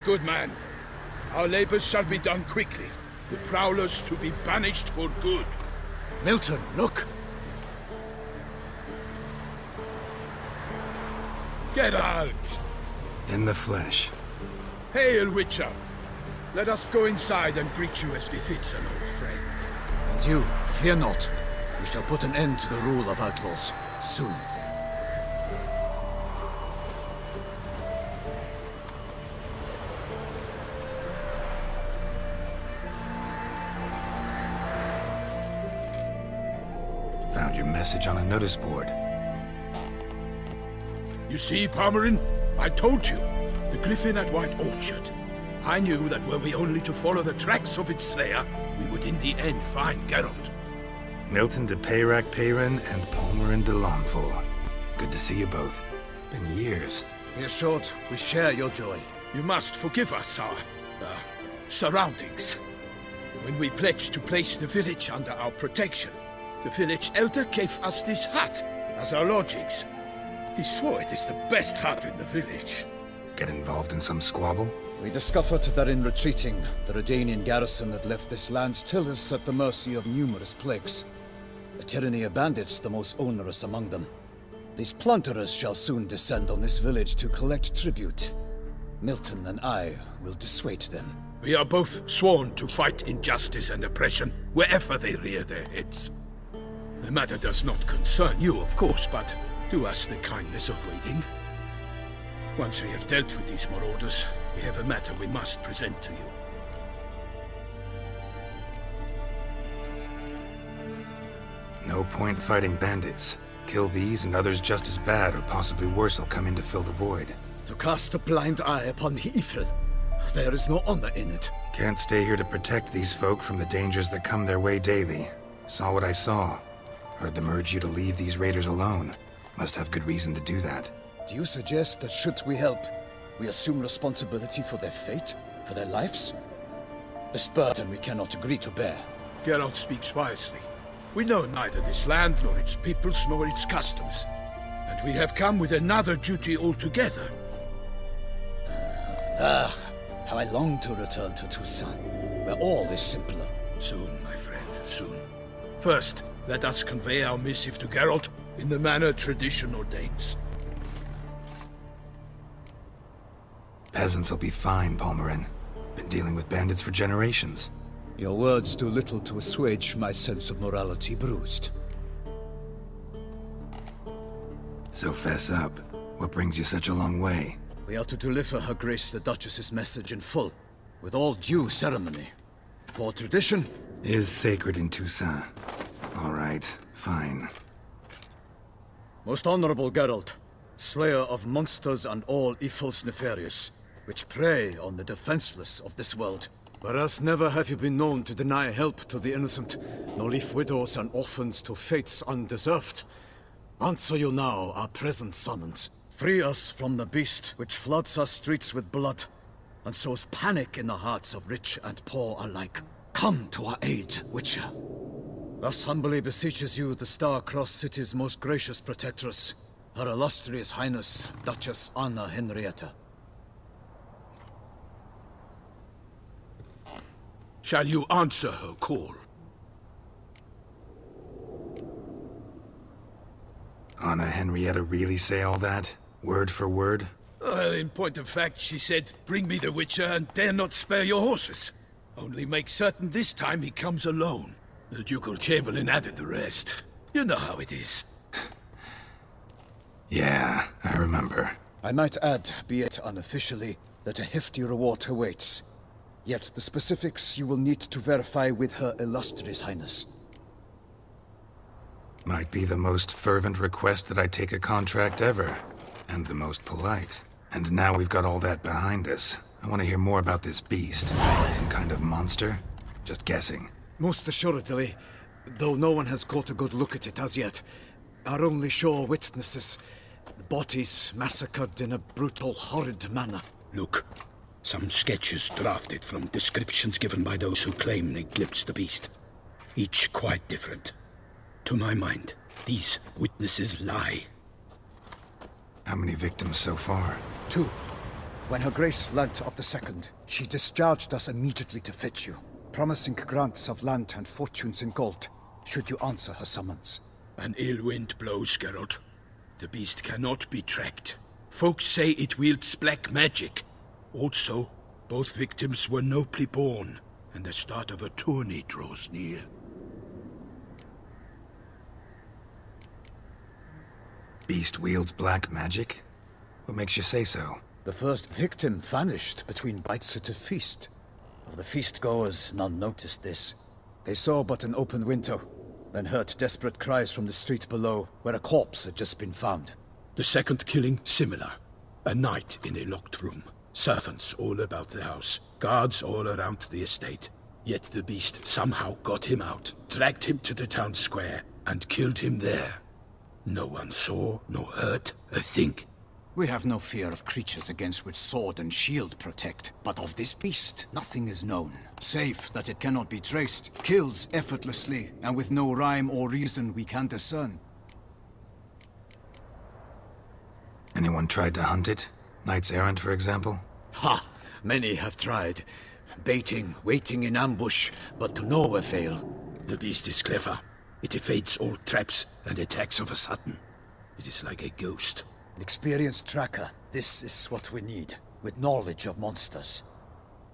Good man. Our labors shall be done quickly. The prowlers to be banished for good. Milton, look! Geralt! In the flesh. Hail, Witcher! Let us go inside and greet you as befits an old friend. And you, fear not. We shall put an end to the rule of outlaws, soon. Found your message on a notice board. You see, Palmerin? I told you. The griffin at White Orchard. I knew that were we only to follow the tracks of its slayer, we would in the end find Geralt. Milton de Peyrac-Peyrin and Palmerin de Lawnful. Good to see you both. Been years. Be assured, we share your joy. You must forgive us our surroundings. When we pledged to place the village under our protection, the village elder gave us this hut as our lodgings. He swore it is the best hut in the village. Get involved in some squabble? We discovered that in retreating, the Redanian garrison had left this land tillers at the mercy of numerous plagues. A tyranny of bandits, the most onerous among them. These plunderers shall soon descend on this village to collect tribute. Milton and I will dissuade them. We are both sworn to fight injustice and oppression wherever they rear their heads. The matter does not concern you, of course, but do us the kindness of waiting. Once we have dealt with these marauders, we have a matter we must present to you. No point fighting bandits. Kill these and others just as bad or possibly worse will come in to fill the void. To cast a blind eye upon the evil. There is no honor in it. Can't stay here to protect these folk from the dangers that come their way daily. Saw what I saw. Heard them urge you to leave these raiders alone. Must have good reason to do that. Do you suggest that should we help, we assume responsibility for their fate? For their lives? This burden we cannot agree to bear. Geralt speaks wisely. We know neither this land, nor its peoples, nor its customs. And we have come with another duty altogether. How I long to return to Toussaint, where all is simpler. Soon, my friend, soon. First, let us convey our missive to Geralt in the manner tradition ordains. Peasants will be fine, Palmerin. Been dealing with bandits for generations. Your words do little to assuage my sense of morality bruised. So fess up. What brings you such a long way? We are to deliver Her Grace the Duchess's message in full, with all due ceremony. For tradition is sacred in Toussaint. All right, fine. Most honorable Geralt, slayer of monsters and all evils nefarious, which prey on the defenseless of this world. Whereas never have you been known to deny help to the innocent, nor leave widows and orphans to fates undeserved. Answer you now our present summons. Free us from the beast which floods our streets with blood, and sows panic in the hearts of rich and poor alike. Come to our aid, Witcher. Thus humbly beseeches you the Star-Crossed City's most gracious protectress, Her Illustrious Highness, Duchess Anna Henrietta. Shall you answer her call? Anna Henrietta really say all that? Word for word? Well, in point of fact, she said, bring me the Witcher and dare not spare your horses. Only make certain this time he comes alone. The Ducal Chamberlain added the rest. You know how it is. Yeah, I remember. I might add, be it unofficially, that a hefty reward awaits. Yet the specifics you will need to verify with Her Illustrious Highness. Might be the most fervent request that I take a contract ever. And the most polite. And now we've got all that behind us. I want to hear more about this beast. Some kind of monster? Just guessing. Most assuredly, though no one has caught a good look at it as yet. Our only sure witnesses. The bodies massacred in a brutal, horrid manner. Look, some sketches drafted from descriptions given by those who claim they glimpsed the beast. Each quite different. To my mind, these witnesses lie. How many victims so far? 2. When Her Grace learnt of the second, she discharged us immediately to fetch you, promising grants of land and fortunes in gold, should you answer her summons. An ill wind blows, Geralt. The beast cannot be tracked. Folks say it wields black magic. Also, both victims were nobly born, and the start of a tourney draws near. Beast wields black magic? What makes you say so? The first victim vanished between bites at a feast. Of the feast-goers, none noticed this. They saw but an open window, then heard desperate cries from the street below, where a corpse had just been found. The second killing, similar. A night in a locked room. Servants all about the house. Guards all around the estate. Yet the beast somehow got him out, dragged him to the town square, and killed him there. No one saw, nor heard a thing. We have no fear of creatures against which sword and shield protect. But of this beast, nothing is known. Save that it cannot be traced, kills effortlessly, and with no rhyme or reason we can discern. Anyone tried to hunt it? Knights errant, for example? Ha! Many have tried. Baiting, waiting in ambush, but to no avail. The beast is clever. It evades all traps and attacks of a sudden. It is like a ghost. An experienced tracker. This is what we need, with knowledge of monsters.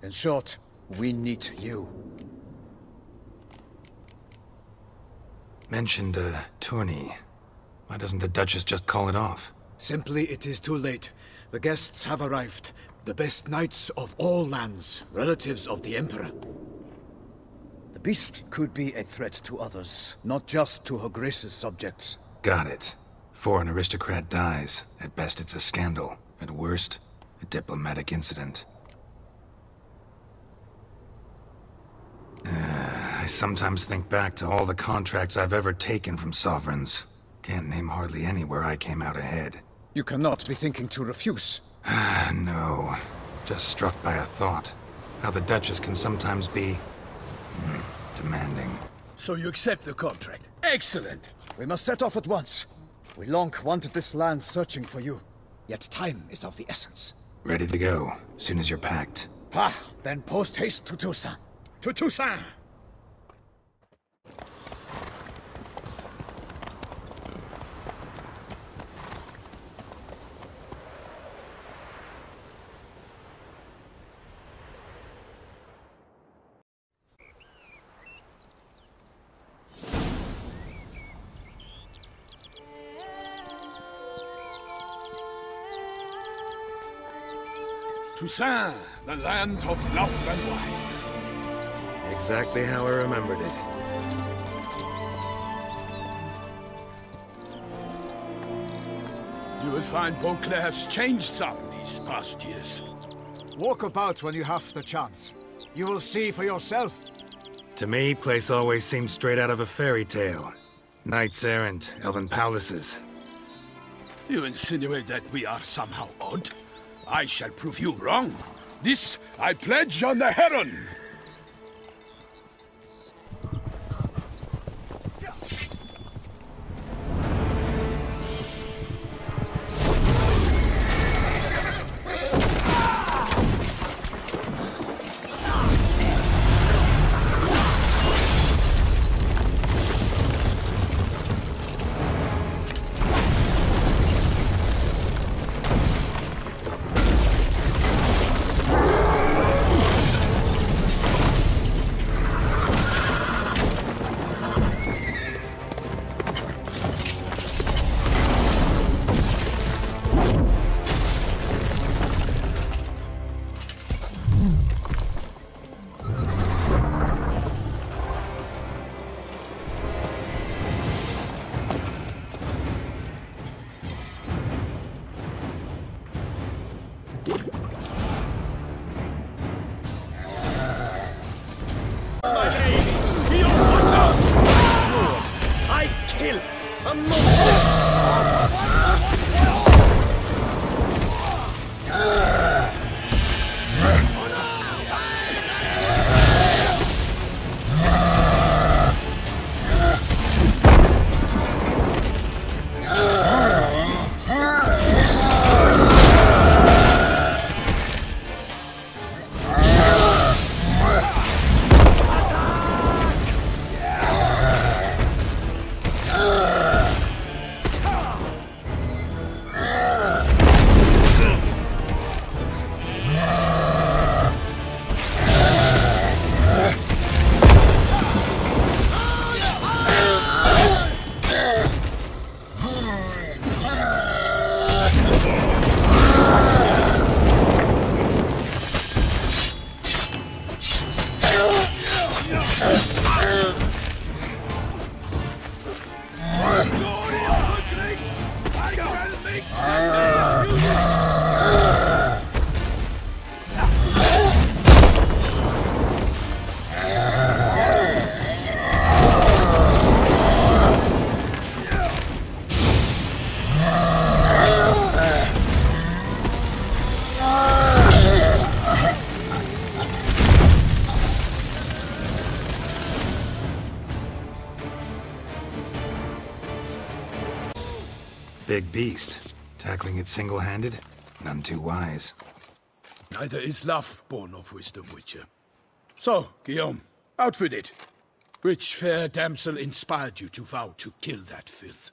In short, we need you. Mentioned a tourney. Why doesn't the Duchess just call it off? Simply, it is too late. The guests have arrived. The best knights of all lands, relatives of the Emperor. The beast could be a threat to others, not just to Her Grace's subjects. Got it. Before an aristocrat dies, at best it's a scandal. At worst, a diplomatic incident. I sometimes think back to all the contracts I've ever taken from sovereigns. Can't name hardly any where I came out ahead. You cannot be thinking to refuse. No. Just struck by a thought. How the Duchess can sometimes be... demanding. So you accept the contract. Excellent! We must set off at once. We long wanted this land searching for you. Yet time is of the essence. Ready to go, soon as you're packed. Ha! Then post-haste to Toussaint. To Toussaint! Toussaint, the land of love and wine. Exactly how I remembered it. You will find Beauclair has changed some these past years. Walk about when you have the chance. You will see for yourself. To me, place always seemed straight out of a fairy tale. Knights errant, elven palaces. Do you insinuate that we are somehow odd? I shall prove you wrong. This I pledge on the Heron! Big beast. Tackling it single-handed? None too wise. Neither is love born of wisdom, Witcher. So, Guillaume, out with it. Which fair damsel inspired you to vow to kill that filth?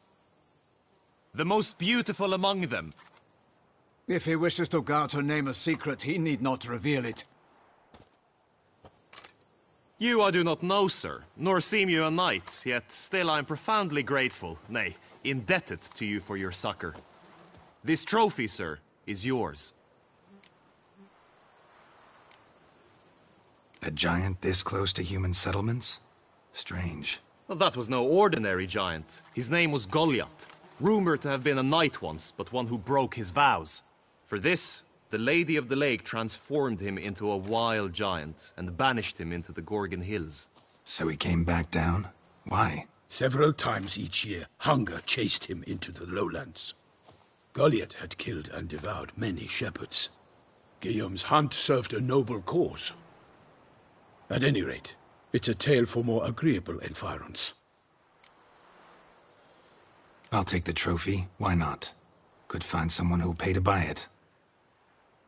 The most beautiful among them. If he wishes to guard her name a secret, he need not reveal it. You I do not know, sir, nor seem you a knight, yet still I am profoundly grateful, nay, indebted to you for your succor. This trophy, sir, is yours. A giant this close to human settlements? Strange. Well, that was no ordinary giant. His name was Goliath, rumored to have been a knight once, but one who broke his vows. For this, the Lady of the Lake transformed him into a wild giant and banished him into the Gorgon Hills. So he came back down? Why? Several times each year, hunger chased him into the lowlands. Goliath had killed and devoured many shepherds. Guillaume's hunt served a noble cause. At any rate, it's a tale for more agreeable environs. I'll take the trophy. Why not? Could find someone who'll pay to buy it.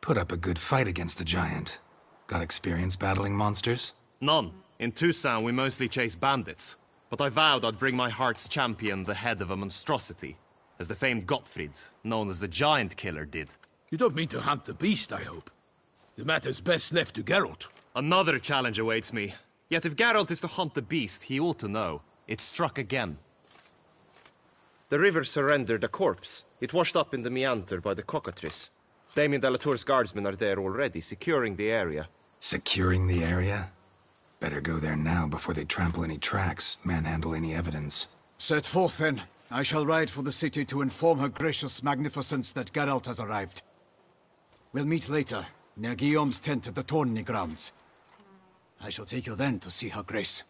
Put up a good fight against the giant. Got experience battling monsters? None. In Toussaint we mostly chase bandits. But I vowed I'd bring my heart's champion the head of a monstrosity, as the famed Gottfried, known as the Giant Killer, did. You don't mean to hunt the beast, I hope. The matter's best left to Geralt. Another challenge awaits me. Yet if Geralt is to hunt the beast, he ought to know. It struck again. The river surrendered a corpse. It washed up in the meander by the cockatrice. Damien Delatour's guardsmen are there already, securing the area. Securing the area? Better go there now before they trample any tracks, manhandle any evidence. Set forth, then. I shall ride for the city to inform her gracious magnificence that Geralt has arrived. We'll meet later, near Guillaume's tent at the tourney grounds. I shall take you then to see her grace.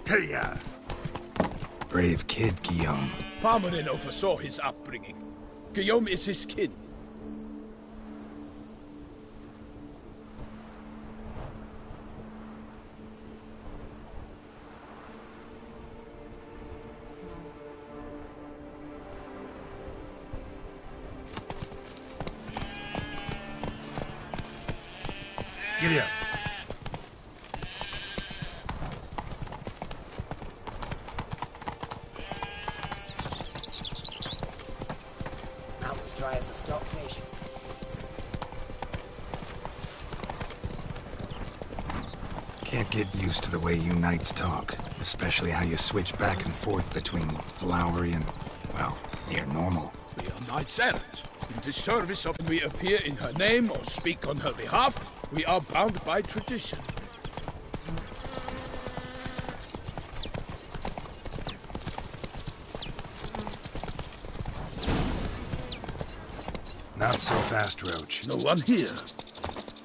Hey-ya! Brave kid, Guillaume. Parmanin oversaw his upbringing. Guillaume is his kin. Giddy up. Mountains dry as a stockfish. Can't get used to the way you knights talk, especially how you switch back and forth between flowery and, well, near normal. We are knights errant. In the service of when we appear in her name or speak on her behalf, we are bound by tradition. Not so fast, Roach. No one here.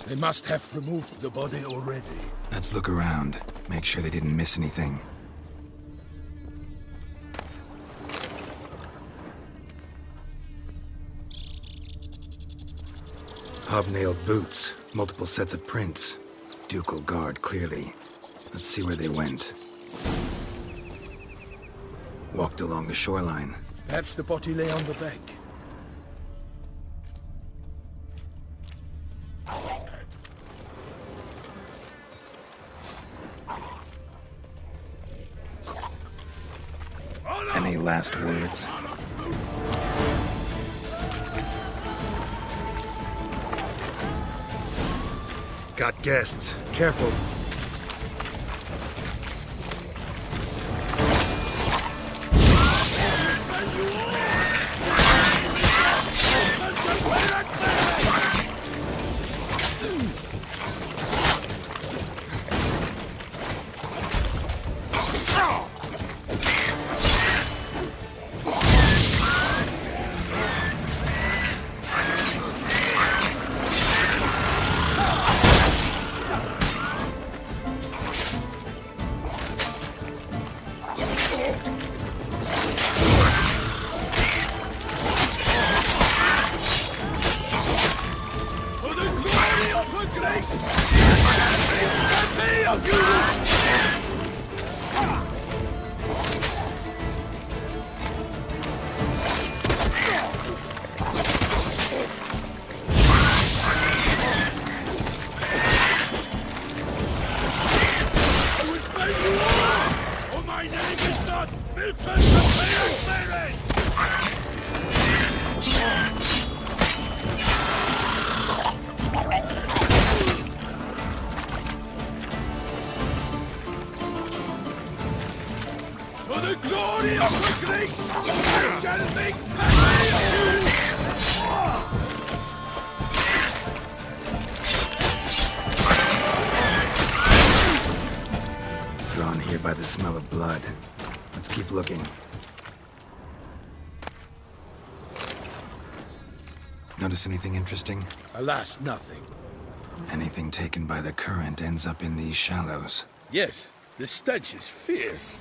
They must have removed the body already. Let's look around. Make sure they didn't miss anything. Hobnailed boots, multiple sets of prints. Ducal guard, clearly. Let's see where they went. Walked along the shoreline. Perhaps the body lay on the bank. Any last words? Got guests. Careful. Drawn here by the smell of blood. Let's keep looking. Notice anything interesting? Alas, nothing. Anything taken by the current ends up in these shallows. Yes, the stench is fierce.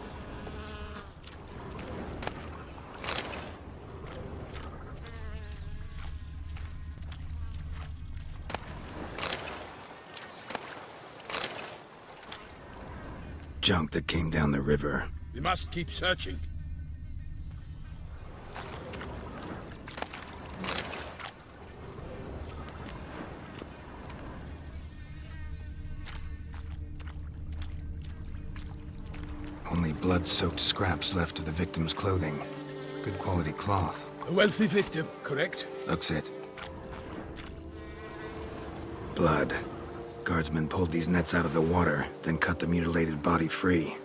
Junk that came down the river. We must keep searching. Only blood-soaked scraps left of the victim's clothing. Good quality cloth. A wealthy victim, correct? Looks it. Blood. Guardsmen pulled these nets out of the water, then cut the mutilated body free.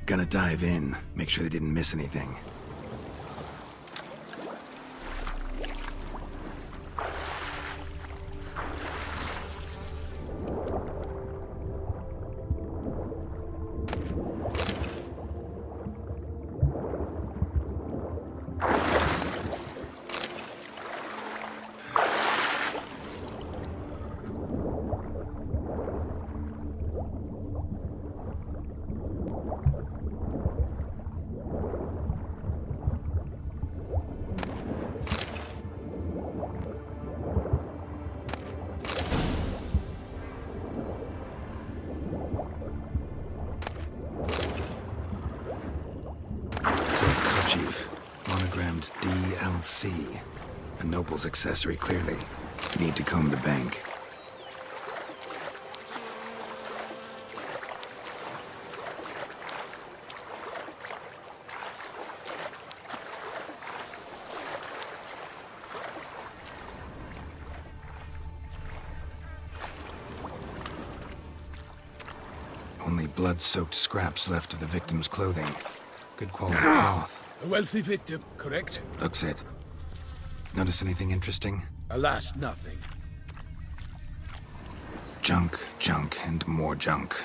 Gonna dive in, make sure they didn't miss anything. Chief, monogrammed DLC. A noble's accessory, clearly. Need to comb the bank. Only blood-soaked scraps left of the victim's clothing. Good quality cloth. A wealthy victim, correct? Looks it. Notice anything interesting? Alas, nothing. Junk, junk, and more junk.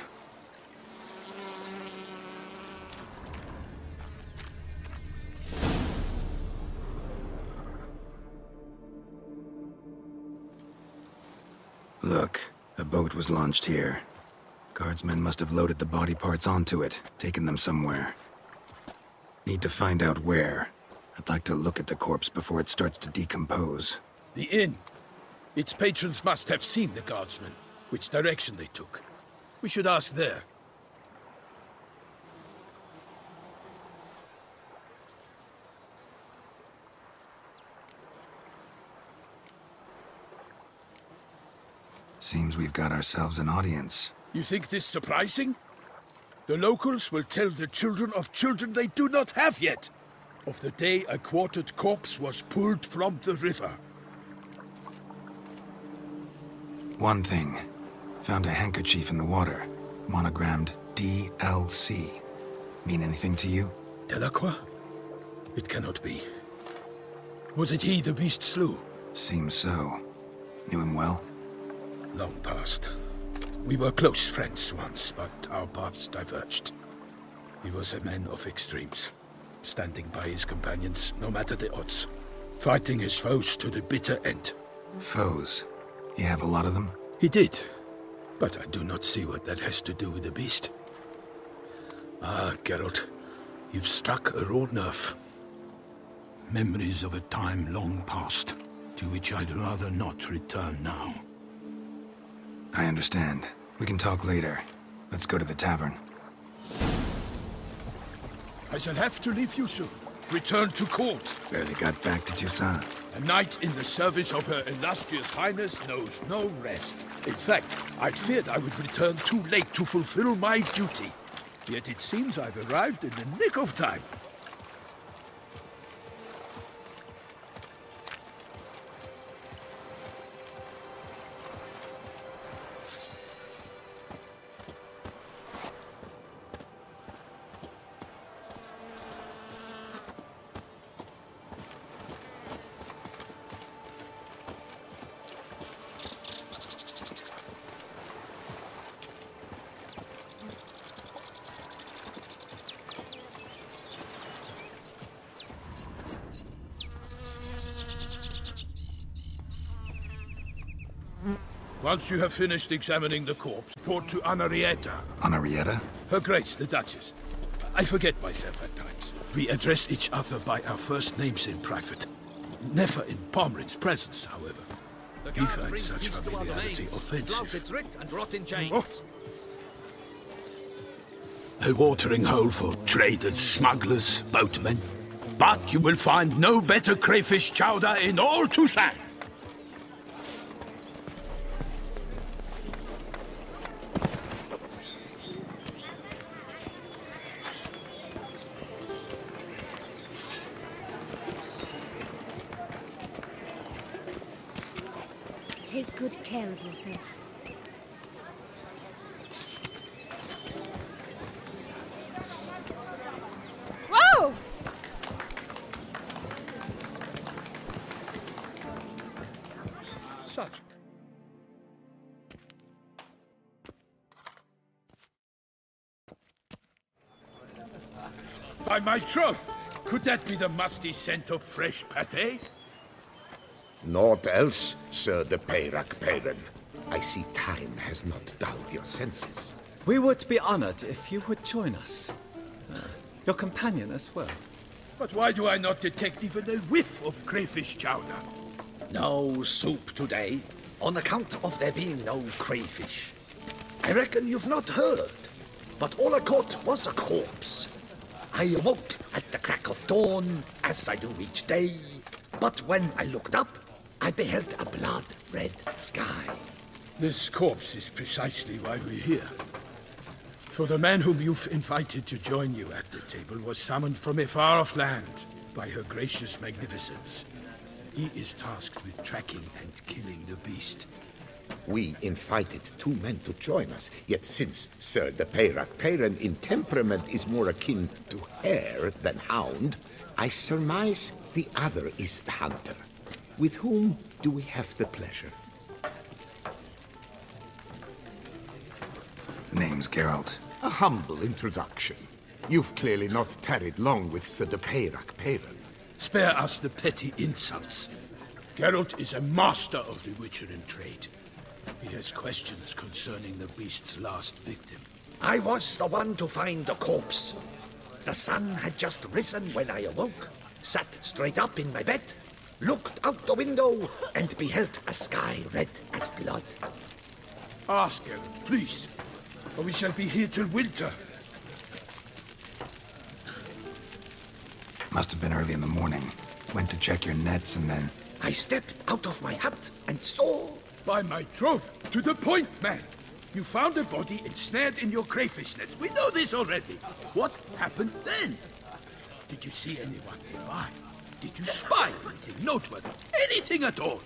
Look, a boat was launched here. Guardsmen must have loaded the body parts onto it, taken them somewhere. Need to find out where. I'd like to look at the corpse before it starts to decompose. The inn. Its patrons must have seen the guardsmen, which direction they took. We should ask there. Seems we've got ourselves an audience. You think this surprising? The locals will tell the children of children they do not have yet, of the day a quartered corpse was pulled from the river. One thing. Found a handkerchief in the water, monogrammed DLC. Mean anything to you? Delacroix? It cannot be. Was it he the beast slew? Seems so. Knew him well? Long past. We were close friends once, but our paths diverged. He was a man of extremes, standing by his companions, no matter the odds, fighting his foes to the bitter end. Foes? You have a lot of them? He did, but I do not see what that has to do with the beast. Ah, Geralt, you've struck a raw nerve. Memories of a time long past, to which I'd rather not return now. I understand. We can talk later. Let's go to the tavern. I shall have to leave you soon. Return to court. Barely got back to Toussaint. A knight in the service of Her Illustrious Highness knows no rest. In fact, I'd feared I would return too late to fulfill my duty. Yet it seems I've arrived in the nick of time. Once you have finished examining the corpse, report to Anarietta. Anarietta? Her Grace, the Duchess. I forget myself at times. We address each other by our first names in private. Never in Pomrin's presence, however. He finds such familiarity offensive. A watering hole for traders, smugglers, boatmen. But you will find no better crayfish chowder in all Toussaint. Take good care of yourself. Whoa! Such. By my troth, could that be the musty scent of fresh pâté? Naught else, Sir de Peyrac Peyran. I see time has not dulled your senses. We would be honored if you would join us. Your companion as well. But why do I not detect even a whiff of crayfish chowder? No soup today, on account of there being no crayfish. I reckon you've not heard, but all I caught was a corpse. I awoke at the crack of dawn, as I do each day, but when I looked up, I beheld a blood-red sky. This corpse is precisely why we're here. For the man whom you've invited to join you at the table was summoned from a far-off land by her gracious magnificence. He is tasked with tracking and killing the beast. We invited two men to join us, yet since Sir de Peyrac Peyran in temperament is more akin to hare than hound, I surmise the other is the hunter. With whom do we have the pleasure? Name's Geralt. A humble introduction. You've clearly not tarried long with Sir de Peyrac Peyran. Spare us the petty insults. Geralt is a master of the Witcherin trade. He has questions concerning the beast's last victim. I was the one to find the corpse. The sun had just risen when I awoke. sat straight up in my bed, looked out the window, and beheld a sky red as blood. Ask Geralt, please, or we shall be here till winter. Must have been early in the morning. Went to check your nets and then... I stepped out of my hut and saw... By my troth, to the point, man. You found a body ensnared in your crayfish nets. We know this already. What happened then? Did you see anyone nearby? Did you spy anything noteworthy? Anything at all?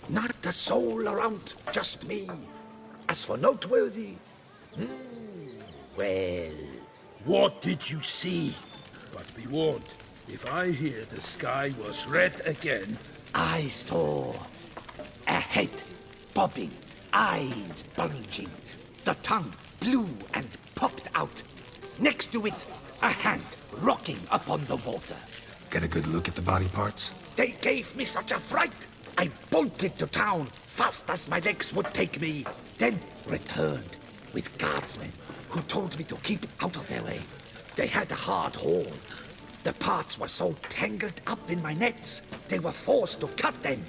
Not a soul around, just me. As for noteworthy... well... What did you see? But be warned, if I hear the sky was red again... I saw a head bobbing, eyes bulging, the tongue blue and popped out. Next to it, a hand rocking upon the water. Get a good look at the body parts? They gave me such a fright. I bolted to town fast as my legs would take me, then returned with guardsmen who told me to keep out of their way. They had a hard haul. The parts were so tangled up in my nets, they were forced to cut them.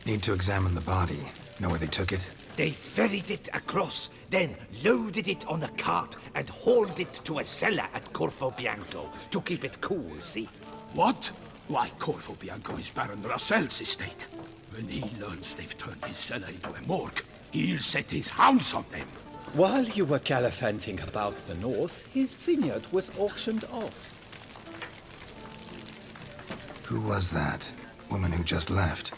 Need to examine the body. Know where they took it? They ferried it across, then loaded it on a cart and hauled it to a cellar at Corvo Bianco to keep it cool, see? What? Why, Corvo Bianco is Baron Russell's estate. When he learns they've turned his cellar into a morgue, he'll set his hounds on them. While you were gallivanting about the north, his vineyard was auctioned off. Who was that? Woman who just left.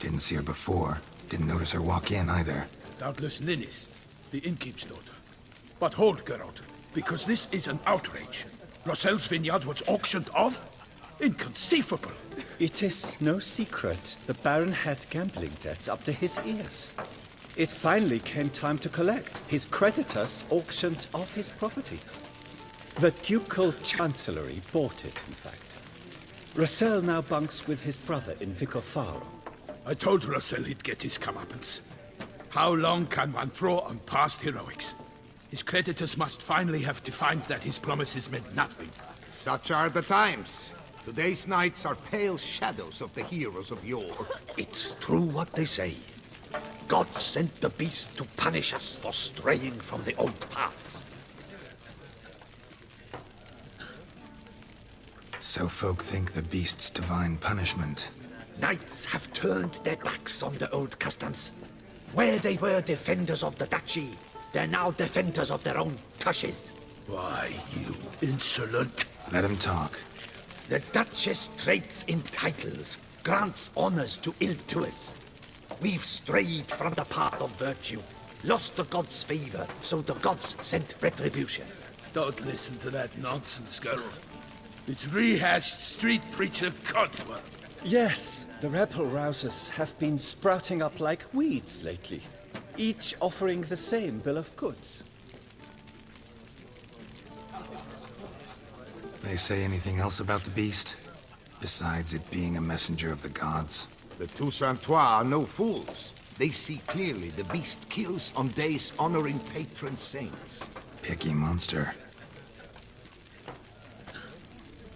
Didn't see her before. Didn't notice her walk in either. Doubtless Linnis, the innkeep's daughter. But hold, Geralt, because this is an outrage. Russell's vineyard was auctioned off? Inconceivable. It is no secret the Baron had gambling debts up to his ears. It finally came time to collect. His creditors auctioned off his property. The Ducal Chancellery bought it, in fact. Russell now bunks with his brother in Vicofaro. I told Russell he'd get his comeuppance. How long can one throw on past heroics? His creditors must finally have defined that his promises meant nothing. Such are the times. Today's knights are pale shadows of the heroes of yore. It's true what they say. God sent the beast to punish us for straying from the old paths. So folk think the beast's divine punishment. Knights have turned their backs on the old customs. Where they were defenders of the duchy, they're now defenders of their own tushes. Why, you insolent... Let him talk. The Duchess trades in titles, grants honors to ill-doers. We've strayed from the path of virtue, lost the gods' favor, so the gods sent retribution. Don't listen to that nonsense, Geralt. It's rehashed street preacher codsword. Yes, the rebel rousers have been sprouting up like weeds lately, each offering the same bill of goods. They say anything else about the beast? Besides it being a messenger of the gods? The Toussaintois are no fools. They see clearly the beast kills on days honoring patron saints. Picky monster.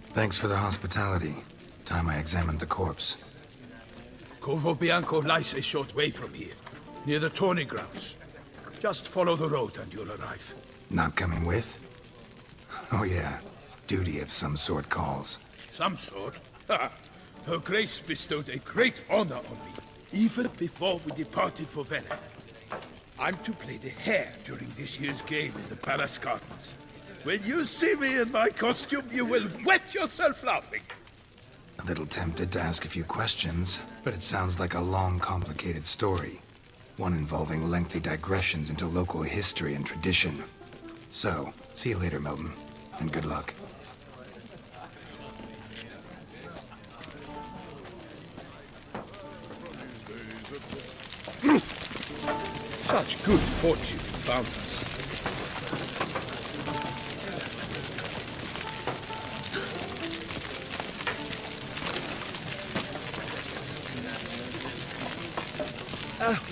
Thanks for the hospitality. Time I examined the corpse. Corvo Bianco lies a short way from here, near the tourney grounds. Just follow the road and you'll arrive. Not coming with? Oh yeah, duty of some sort calls. Some sort? Her Grace bestowed a great honor on me, even before we departed for Velen. I'm to play the hare during this year's game in the palace gardens. When you see me in my costume, you will wet yourself laughing. A little tempted to ask a few questions, but it sounds like a long, complicated story. One involving lengthy digressions into local history and tradition. So, see you later, Milton, and good luck. Such good fortune you found us.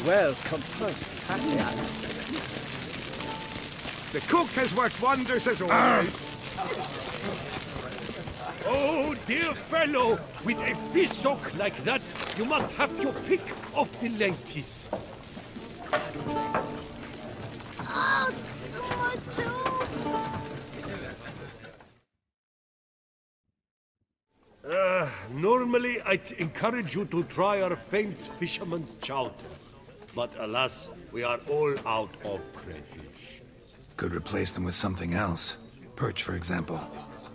Well composed patty items. The cook has worked wonders as always. Oh, dear fellow, with a fish hook like that, you must have your pick of the ladies. Oh, my tooth! Normally I'd encourage you to try our famed fisherman's chowder. But alas, we are all out of crayfish. Could replace them with something else. Perch, for example.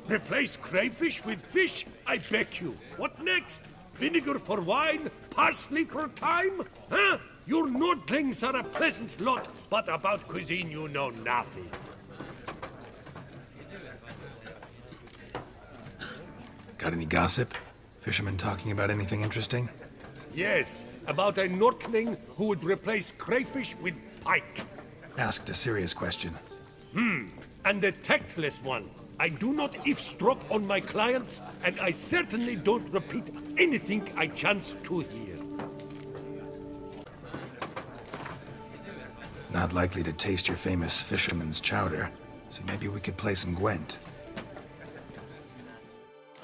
Replace crayfish with fish? I beg you. What next? Vinegar for wine? Parsley for thyme? Huh? Your Nordlings are a pleasant lot, but about cuisine you know nothing. Got any gossip? Fishermen talking about anything interesting? Yes, about a Nordling who would replace crayfish with pike. Asked a serious question. And a tactless one. I do not eavesdrop on my clients, and I certainly don't repeat anything I chance to hear. Not likely to taste your famous fisherman's chowder, so maybe we could play some Gwent.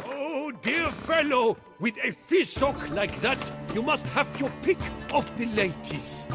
Oh, dear fellow, with a fish hook like that, you must have your pick of the ladies.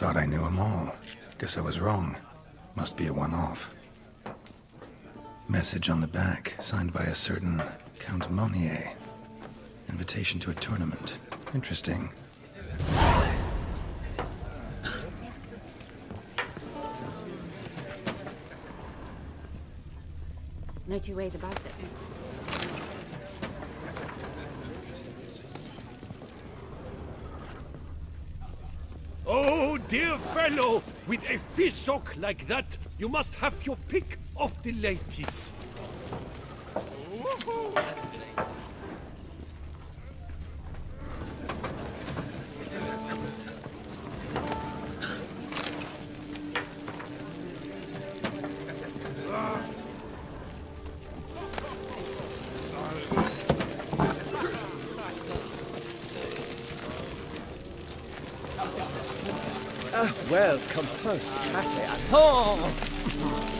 thought I knew them all. Guess I was wrong. Must be a one-off. Message on the back, signed by a certain Count Monnier. Invitation to a tournament. Interesting. No two ways about it. Oh, dear fellow! With a fishhook like that, you must have your pick of the ladies. Well composed, Kate. Oh!